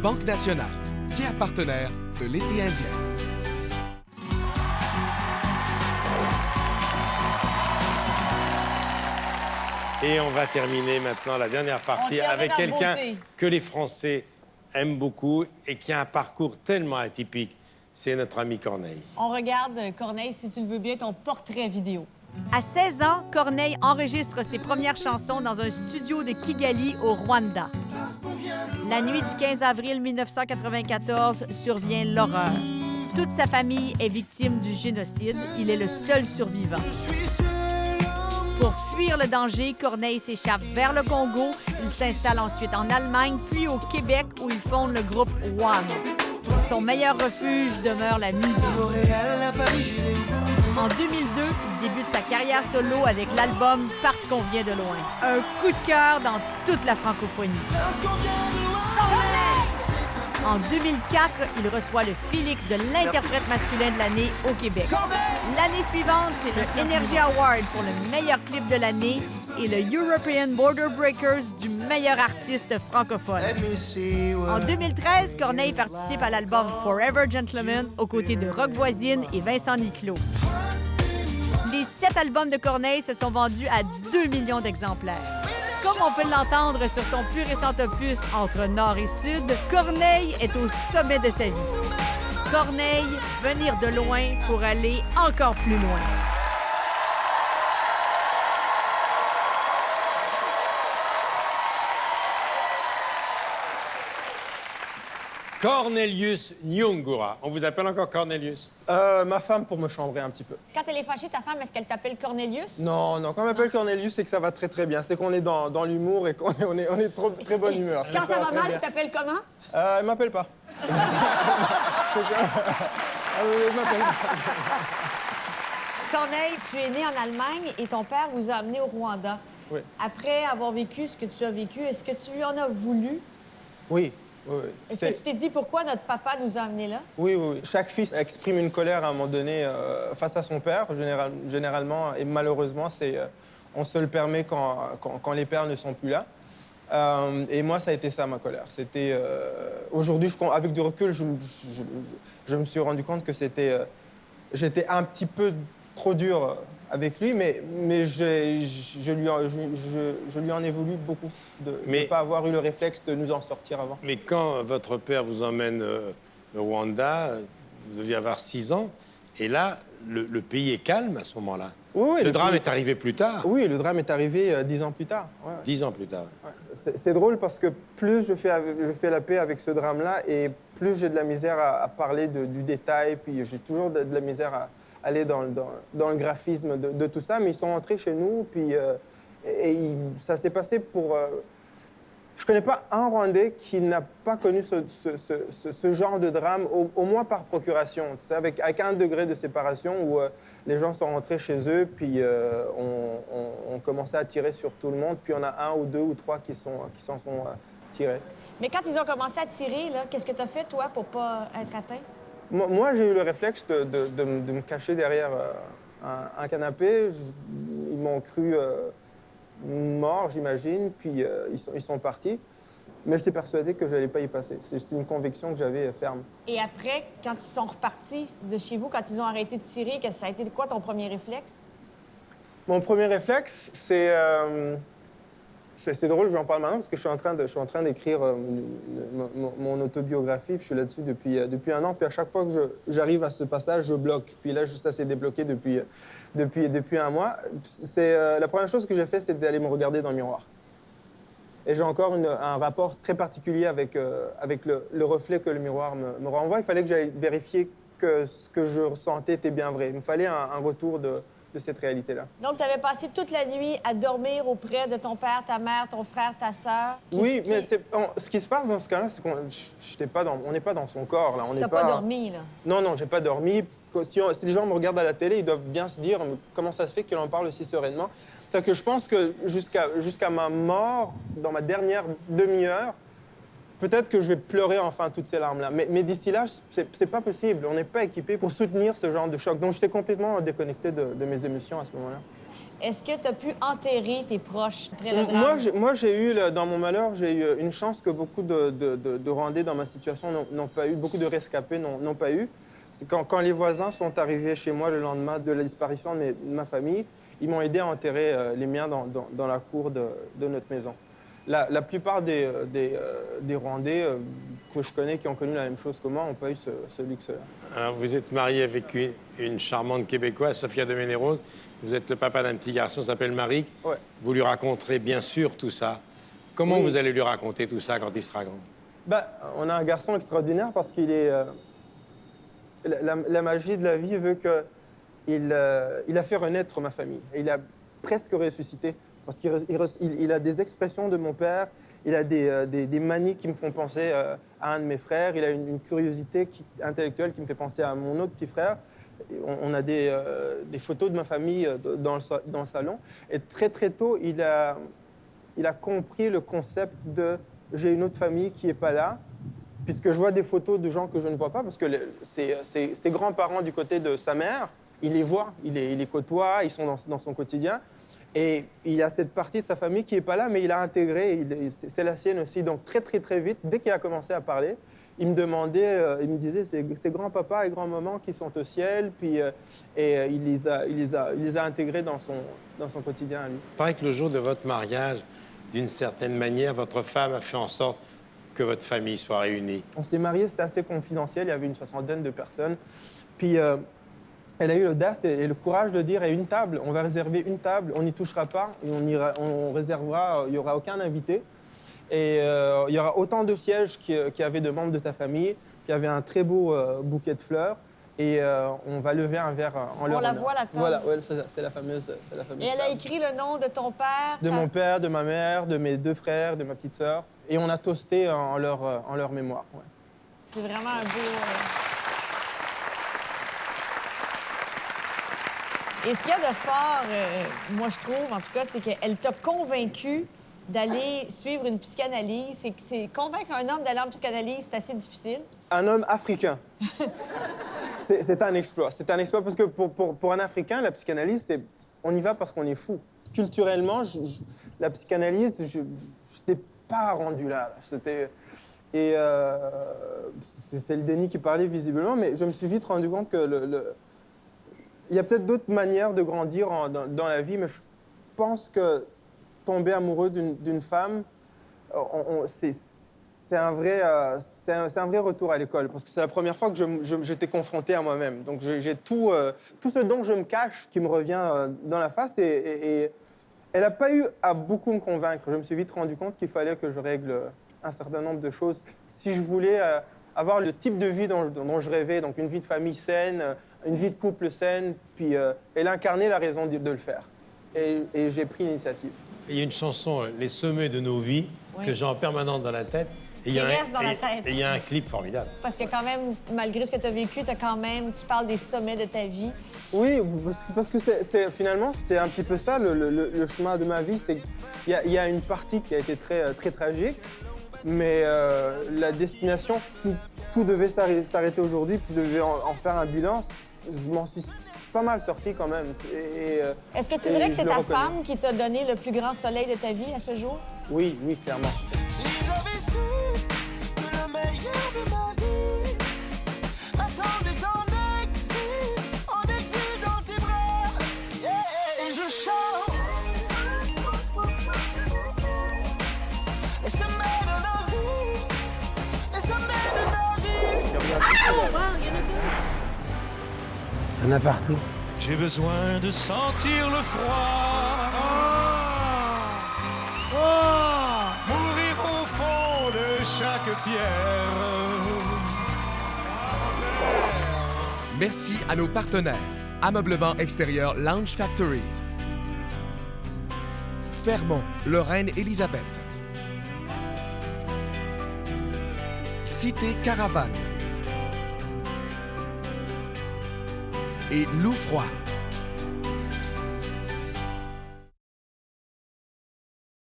Banque nationale, fier partenaire de l'été indien. Et on va terminer maintenant la dernière partie avec quelqu'un que les Français aiment beaucoup et qui a un parcours tellement atypique. C'est notre ami Corneille. On regarde, Corneille, si tu le veux bien, ton portrait vidéo. À 16 ans, Corneille enregistre ses premières chansons dans un studio de Kigali, au Rwanda. La nuit du 15 avril 1994 survient l'horreur. Toute sa famille est victime du génocide. Il est le seul survivant. Pour fuir le danger, Corneille s'échappe vers le Congo. Il s'installe ensuite en Allemagne, puis au Québec, où il fonde le groupe One. Son meilleur refuge demeure la musique. En 2002, il débute sa carrière solo avec l'album « Parce qu'on vient de loin ». Un coup de cœur dans toute la francophonie. En 2004, il reçoit le Félix de l'interprète masculin de l'année au Québec. L'année suivante, c'est le Energy Award pour le meilleur clip de l'année et le European Border Breakers du meilleur artiste francophone. En 2013, Corneille participe à l'album Forever Gentleman aux côtés de Rock Voisine et Vincent Niclot. Les 7 albums de Corneille se sont vendus à 2 millions d'exemplaires. Comme on peut l'entendre sur son plus récent opus Entre Nord et Sud, Corneille est au sommet de sa vie. Corneille, venir de loin pour aller encore plus loin. Cornelius Nyungura. On vous appelle encore Cornelius? Ma femme pour me chambrer un petit peu. Quand elle est fâchée, ta femme, est-ce qu'elle t'appelle Cornelius? Non, quand elle m'appelle Cornelius, c'est que ça va très très bien. C'est qu'on est dans l'humour et qu'on est trop, très bonne humeur. Quand ça va mal, elle t'appelle comment? Elle m'appelle pas. Elle m'appelle pas. Corneille, tu es né en Allemagne et ton père vous a amené au Rwanda. Oui. Après avoir vécu ce que tu as vécu, est-ce que tu lui en as voulu? Oui. Est-ce que tu t'es dit pourquoi notre papa nous a amenés là? Oui. Chaque fils exprime une colère à un moment donné face à son père, généralement, et malheureusement, on se le permet quand les pères ne sont plus là. Et moi, ça a été ça, ma colère. C'était... Aujourd'hui, avec du recul, je me suis rendu compte que j'étais un petit peu trop dur avec lui, mais je lui en ai voulu beaucoup de ne pas avoir eu le réflexe de nous en sortir avant. Mais quand votre père vous emmène au Rwanda, vous deviez avoir 6 ans, et là, le pays est calme à ce moment-là. Oui, le drame est arrivé plus tard. Oui, le drame est arrivé 10 ans plus tard. Ouais. 10 ans plus tard. Ouais. C'est drôle parce que plus je fais la paix avec ce drame-là et plus j'ai de la misère à parler du détail, puis j'ai toujours de la misère à aller dans le graphisme de tout ça. Mais ils sont rentrés chez nous, puis ça s'est passé pour... Je ne connais pas un Rwandais qui n'a pas connu ce genre de drame, au moins par procuration, tu sais, avec 1 degré de séparation où les gens sont rentrés chez eux, puis on commençait à tirer sur tout le monde, puis on a 1 ou 2 ou 3 qui s'en sont tirés. Mais quand ils ont commencé à tirer, qu'est-ce que tu as fait, toi, pour pas être atteint? Moi, j'ai eu le réflexe de me cacher derrière un canapé. Ils m'ont cru... mort, j'imagine, puis ils sont partis. Mais j'étais persuadé que je n'allais pas y passer. C'est une conviction que j'avais ferme. Et après, quand ils sont repartis de chez vous, quand ils ont arrêté de tirer, ça a été quoi ton premier réflexe? Mon premier réflexe, c'est drôle, j'en parle maintenant parce que je suis en train d'écrire mon autobiographie. Puis je suis là-dessus depuis 1 an. Puis à chaque fois que j'arrive à ce passage, je bloque. Puis là, ça s'est débloqué depuis 1 mois. La première chose que j'ai fait, c'est d'aller me regarder dans le miroir. Et j'ai encore un rapport très particulier avec le reflet que le miroir me renvoie. Il fallait que j'aille vérifier que ce que je ressentais était bien vrai. Il me fallait un retour de cette réalité-là. Donc, tu avais passé toute la nuit à dormir auprès de ton père, ta mère, ton frère, ta sœur? Oui, mais ce qui se passe dans ce cas-là, c'est qu'on n'est pas dans son corps. Là. T'as pas dormi, là? Non, j'ai pas dormi. Si les gens me regardent à la télé, ils doivent bien se dire comment ça se fait qu'il en parle aussi sereinement. C'est que je pense que jusqu'à ma mort, dans ma dernière demi-heure, peut-être que je vais pleurer enfin toutes ces larmes-là. Mais d'ici là, c'est pas possible. On n'est pas équipé pour soutenir ce genre de choc. Donc, j'étais complètement déconnecté de mes émotions à ce moment-là. Est-ce que tu as pu enterrer tes proches après le drame? Moi, dans mon malheur, j'ai eu une chance que beaucoup de Rwandais dans ma situation n'ont pas eu, beaucoup de rescapés n'ont pas eu. C'est quand les voisins sont arrivés chez moi le lendemain de la disparition de ma famille, ils m'ont aidé à enterrer les miens dans la cour de notre maison. La plupart des Rwandais que je connais, qui ont connu la même chose que moi, n'ont pas eu ce luxe-là. Alors, vous êtes marié avec une charmante Québécoise, Sophia de Ménérose. Vous êtes le papa d'un petit garçon qui s'appelle Marie. Ouais. Vous lui raconterez bien sûr tout ça. Comment Oui. vous allez lui raconter tout ça quand il sera grand? On a un garçon extraordinaire parce qu'il est... La magie de la vie veut qu'il a fait renaître ma famille. Et il a presque ressuscité. Parce qu'il a des expressions de mon père, il a des manies qui me font penser à un de mes frères, il a une curiosité intellectuelle qui me fait penser à mon autre petit frère. On a des photos de ma famille dans le salon. Et très, très tôt, il a compris le concept de « j'ai une autre famille qui n'est pas là », puisque je vois des photos de gens que je ne vois pas, parce que ses grands-parents du côté de sa mère, il les voit, il les côtoie, ils sont dans son quotidien. Et il y a cette partie de sa famille qui n'est pas là, mais il a intégré, c'est la sienne aussi. Donc très, très, très vite, dès qu'il a commencé à parler, il me disait, c'est grand-papa et grand-maman qui sont au ciel, puis il les a intégrés dans son quotidien à lui. Il paraît que le jour de votre mariage, d'une certaine manière, votre femme a fait en sorte que votre famille soit réunie. On s'est mariés, c'était assez confidentiel, il y avait une 60aine de personnes. Puis elle a eu l'audace et le courage de dire, une table, on va réserver une table, on n'y touchera pas, et on réservera, il n'y aura aucun invité. Et il y aura autant de sièges qu'il y avait de membres de ta famille. Il y avait un très beau bouquet de fleurs. Et on va lever un verre en leur honneur. On la voit, la table. Voilà, ouais, c'est la fameuse Et elle a écrit le nom de ton père? De mon père, de ma mère, de mes 2 frères, de ma petite sœur. Et on a toasté en leur mémoire. Ouais. C'est vraiment un beau... Et ce qu'il y a de fort, moi, je trouve, en tout cas, c'est qu'elle t'a convaincu d'aller suivre une psychanalyse. C'est convaincre un homme d'aller en psychanalyse, c'est assez difficile. Un homme africain. C'est un exploit. C'est un exploit parce que pour un Africain, la psychanalyse, on y va parce qu'on est fou. Culturellement, la psychanalyse, je n'étais pas rendu là. Et c'est le déni qui parlait visiblement, mais je me suis vite rendu compte que il y a peut-être d'autres manières de grandir dans la vie, mais je pense que tomber amoureux d'une femme, c'est un vrai retour à l'école, parce que c'est la première fois que j'étais confronté à moi-même. Donc j'ai tout ce dont je me cache qui me revient dans la face, et elle n'a pas eu à beaucoup me convaincre. Je me suis vite rendu compte qu'il fallait que je règle un certain nombre de choses si je voulais avoir le type de vie dont je rêvais, donc une vie de famille saine, une vie de couple saine, puis elle incarnait la raison de le faire. Et j'ai pris l'initiative. Il y a une chanson, Les sommets de nos vies, que j'ai en permanence dans la tête. Qui reste dans la tête. Et il y a un clip formidable. Parce que quand même, malgré ce que tu as vécu, tu parles des sommets de ta vie. Oui, parce que finalement, c'est un petit peu ça, le chemin de ma vie. Il y a une partie qui a été très, très tragique, mais la destination, si tout devait s'arrêter aujourd'hui, puis je devais en faire un bilan, je m'en suis pas mal sorti quand même. Est-ce que tu dirais que c'est ta femme qui t'a donné le plus grand soleil de ta vie à ce jour? Oui, clairement. Si j'avais su que le meilleur de ma vie m'attendait en exil dans tes bras, et je chante les sommets de nos vies, les sommets de nos vies. Il y en a partout. J'ai besoin de sentir le froid, mourir au fond de chaque pierre. Merci à nos partenaires. Ameublement extérieur Lounge Factory. Fermont, Lorraine Elisabeth. Cité Caravane. Et Loup Froid.